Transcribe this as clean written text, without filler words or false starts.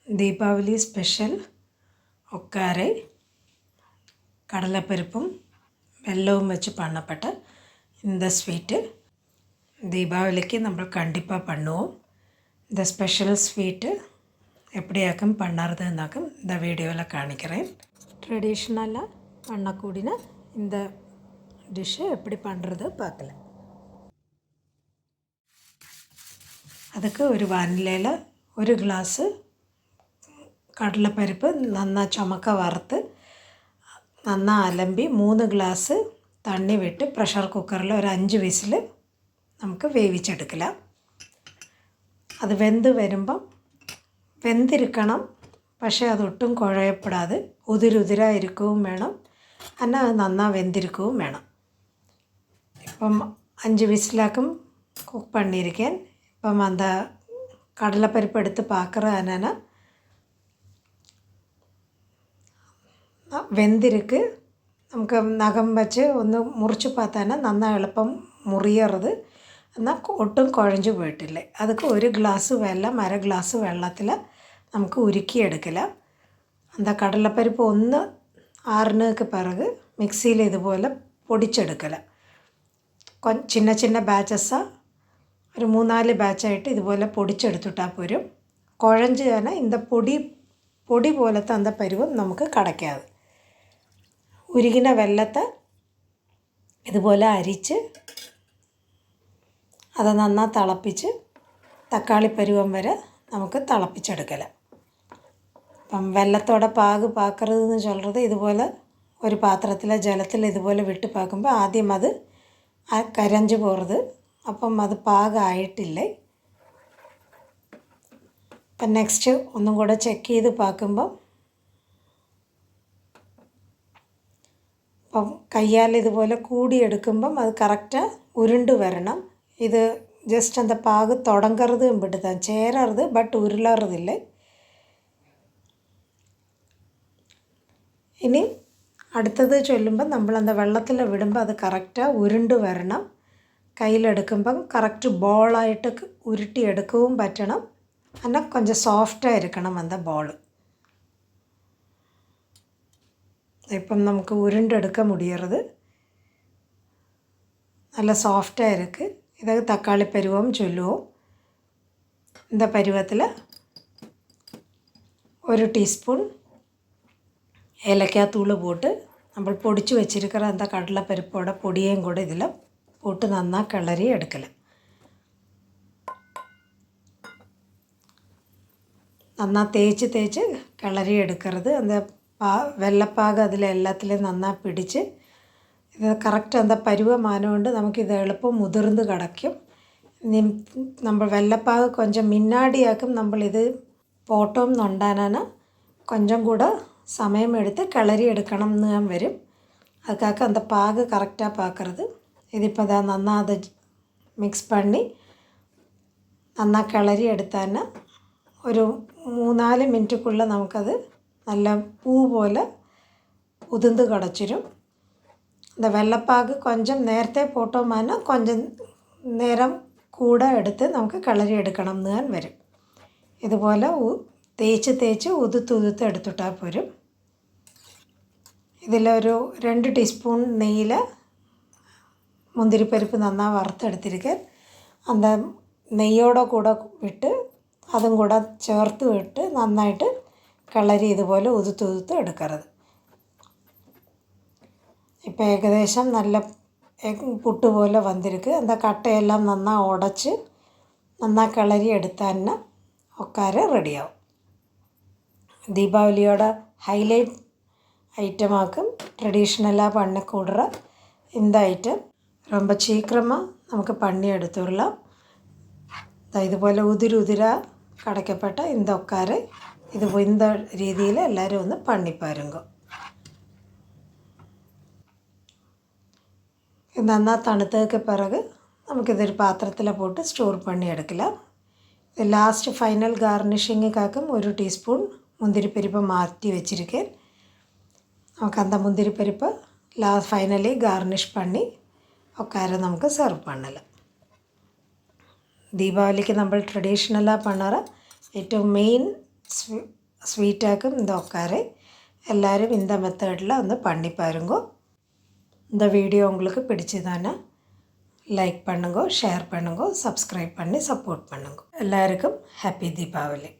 Deepavali special ஒக்காரை கடலைப்பருப்பும் வெல்லവും வச்சு பண்ணப்பட்ட இந்த ஸ்வீட்டு தீபாவளிக்கு நம்ம கண்டிப்பாக பண்ணுவோம். இந்த ஸ்பெஷல் ஸ்வீட்டு எப்படியாக்கும் பண்ணுறதுனாக்கும் இந்த வீடியோவில் காணிக்கிறேன். ட்ரெடிஷ்னலாக பண்ணக்கூடிய இந்த டிஷ்ஷை எப்படி பண்ணுறது பார்க்கலாம். அதுக்கு ഒരു വാനിലയിൽ ഒരു ഗ്ലാസ് കടലപ്പരിപ്പ് നന്നായി ചുമക്ക വറുത്ത് നന്നായി അലമ്പി 3 ഗ്ലാസ് തണ്ണി വിട്ട് പ്രഷർ കുക്കറിൽ ഒരു 5 വിസിൽ നമുക്ക് വേവിച്ചെടുക്കണം. അത് വെന്ത് വരുമ്പം വെന്തിരിക്കണം, പക്ഷേ അതൊട്ടും കുഴയപ്പെടാതെ ഉതിരുതിരായിരിക്കുകയും വേണം, എന്നാൽ അത് നന്നായി വെന്തിരിക്കുകയും വേണം. ഇപ്പം 5 വിസിലാക്കും കുക്ക് பண்ணியிருக்கேன். ഇപ്പം அந்த கடலைப்பருப்பு எடுத்து பார்க்குறேன், என்னென்னா വെന്തിരിക്ക്. നമുക്ക് നഖം വെച്ച് ഒന്ന് മുറിച്ച് பார்த்தானா നന്നായി എളുപ്പം മുറിയരുത്, എന്നാൽ ഒട്ടും കുഴഞ്ഞു പോയിട്ടില്ല. അതൊക്കെ 1 ഗ്ലാസ് വെള്ളം 1/2 ഗ്ലാസ് വെള്ളത്തിൽ നമുക്ക് ഉരുക്കിയെടുക്കില്ല. அந்த கடலைப்பருப்பு ഒന്ന് ആറിനൊക്കെ പിറകു മിക്സിയിൽ ഇതുപോലെ പൊടിച്ചെടുക്കില്ല. ചിന്ന ചിന്ന ബാച്ചസാ ഒരു 3-4 ബാച്ചായിട്ട് ഇതുപോലെ പൊടിച്ചെടുത്തിട്ടാൽ പോരും. കുഴഞ്ച് തന്നെ இந்த പൊടി പോലത്തെ அந்த പരുവം നമുക്ക് കടയ്ക്കാതെ ഉരുകിന വെള്ളത്തെ ഇതുപോലെ അരിച്ച് അത് നന്നായി തിളപ്പിച്ച് തക്കാളി പരുവം വരെ നമുക്ക് തിളപ്പിച്ചെടുക്കല. അപ്പം വെള്ളത്തോടെ പാക് പാക്കരുതെന്ന് ചൊല്ലുന്നത് ഇതുപോലെ ഒരു പാത്രത്തിലെ ജലത്തിൽ ഇതുപോലെ വിട്ട് പാക്കുമ്പോൾ ആദ്യം അത് കരഞ്ചു പോകരുത്, അപ്പം അത് പാകമായിട്ടില്ല. അപ്പം നെക്സ്റ്റ് ഒന്നും കൂടെ ചെക്ക് ചെയ്ത് പാക്കുമ്പം അപ്പം കയ്യാൽ ഇതുപോലെ കൂടിയെടുക്കുമ്പം അത് കറക്റ്റ് ഉരുണ്ട് വരണം. ഇത് ജസ്റ്റ് എന്താ പാക് തുടങ്ങരുത് പിടുത്താൻ ചേരരുത്, ബട്ട് ഉരുളറുതില്ല. ഇനി അടുത്തത് ചൊല്ലുമ്പം നമ്മളെന്താ വെള്ളത്തിൽ വിടുമ്പോൾ അത് കറക്റ്റാக ഉരുണ്ട് വരണം. കയ്യിലെടുക്കുമ്പം കറക്റ്റ് ബോളായിട്ട് ഉരുട്ടിയെടുക്കുകയും പറ്റണം, എന്നാൽ കൊഞ്ചം സോഫ്റ്റായി ഇരിക്കണം அந்த ബോൾ. ഇപ്പം നമുക്ക് ഉരുണ്ടെടുക്ക മുടിയരുത്, നല്ല സോഫ്റ്റായി ഇருக்கு. ഇത് തക്കാളി പരുവം ചൊല്ലുவோம். இந்த പരുവത്തിൽ 1 ടീസ്പൂൺ ഏലക്കാത്തൂൾ போட்டு നമ്മൾ പൊടിച്ച് വെച്ചിരിக்கிற அந்த கடலைப்பருப்போட പൊടിയേയും കൂടെ ഇതിൽ போட்டு നന്നായി കിളറി എടുക്കല. നന്നായി തേച്ച് കിളറി എടുക്കരുത്. அந்த വെള്ളപ്പാക് അതിലെല്ലാത്തിലും നന്നായി പിടിച്ച് ഇത് കറക്റ്റ് அந்த പരുവമാനമുണ്ട് നമുക്കിത് എളുപ്പം മുതിർന്ന് കിടക്കും. നമ്മൾ വെള്ളപ്പാക് കൊഞ്ചം മിന്നാടിയാക്കും. നമ്മളിത് പോട്ടം നൊണ്ടാനാണ് കൊഞ്ചം കൂടെ സമയമെടുത്ത് കിളറി എടുക്കണം എന്ന് ഞാൻ വരും. அதுக்காக அந்த பாகு கரெக்டாக பார்க்குறது. இது இப்போ தான் நன்னா அதை மிக்ஸ் பண்ணி നന്നാ കിളറി എടുത്താൽ ഒരു 3-4 മിനിറ്റുക്കുള്ള നമുക്കത് നല്ല പൂ പോലെ ഉതിർന്ന് കിടച്ചിരും. இந்த വെള്ളപ്പാക് കൊഞ്ചം നേരത്തെ പോട്ടോമാന കൊഞ്ചം നേരം കൂടെ എടുത്ത് നമുക്ക് കിളറി എടുക്കണം എന്ന് ഞാൻ വരും. ഇതുപോലെ തേച്ച് ഉതുത്ത് എടുത്തിട്ടാൽ പോരും. ഇതിലൊരു 2 ടീസ്പൂൺ നെയ്യിൽ മുന്തിരിപ്പരിപ്പ് നന്നായി വറുത്തെടുത്തിരിക്കാൻ அந்த നെയ്യോടെ കൂടെ വിട്ട് അതും കൂടെ ചേർത്ത് വിട്ട് നന്നായിട്ട് കിളരി ഇതുപോലെ ഉതുത്ത് എടുക്കരുത്. ഇപ്പോൾ ഏകദേശം നല്ല പുട്ട് പോലെ വന്നിരിക്ക്. அந்த കട്ടയെല്ലാം നന്നായി ഉടച്ച് നന്നായി കിളരി എടുത്താൽ ഒക്കാരെ റെഡിയാവും. தீபாவளியோட ஹைலைட் ஐட்டமாக்கும் ட்ரெடிஷ்னலாக பண்ணக்கூடுற இந்த ஐட்டம் ரொம்ப சீக்கிரமாக നമുക്ക് பண்ணி எடுத்துடலாம். ഇതുപോലെ ഉതിരാ കടക്കപ്പെട്ട இந்த ഒക്കാരെ இந்த രീതിയിൽ എല്ലാവരും ഒന്ന് பண்ணி பாருங்க. ഇത് നന്നായി തണുത്തതിന് പിറകു നമുക്കിതൊരു പാത്രത്തിൽ പോട്ട് സ്റ്റോർ பண்ணி എടുக்கலாம். ഇത് ലാസ്റ്റ് ഫൈനൽ ഗാർണിഷിങ്ങുക്കാക്കും 1 ടീസ്പൂൺ മുന്തിരിപ്പരിപ്പ് മാറ്റി വെച്ചിരിക്കேன். നമുക്ക് அந்த മുന്തിരിപ്പരിപ്പ് ഫൈനലി ഗാർണിഷ് பண்ணி ഒക്കാരെ നമുക്ക് സെർവ് பண்ணலாம். ദീപാവലിക്ക് നമ്മൾ ട്രഡീഷണലാக பண்ணுற ഏറ്റവും മെയിൻ ஸ்வீட்டாக்கும் இந்த உட்காரு. எல்லோரும் இந்த மெத்தடில் வந்து பண்ணி பாருங்க. இந்த வீடியோ உங்களுக்கு பிடிச்சதானா லைக் பண்ணுங்க, ஷேர் பண்ணுங்க, சப்ஸ்கிரைப் பண்ணி சப்போர்ட் பண்ணுங்க. எல்லாருக்கும் ஹாப்பி தீபாவளி.